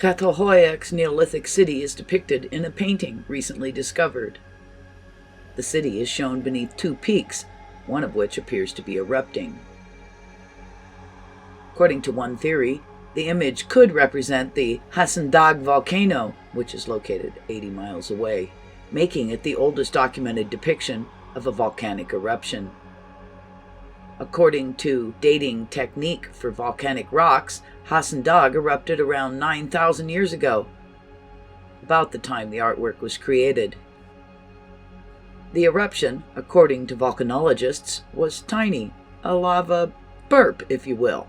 Catalhoyak's Neolithic city is depicted in a painting recently discovered. The city is shown beneath two peaks, one of which appears to be erupting. According to one theory, the image could represent the Hasendag volcano, which is located 80 miles away, making it the oldest documented depiction of a volcanic eruption. According to dating technique for volcanic rocks, Hasendag erupted around 9,000 years ago, about the time the artwork was created. The eruption, according to volcanologists, was tiny, a lava burp, if you will.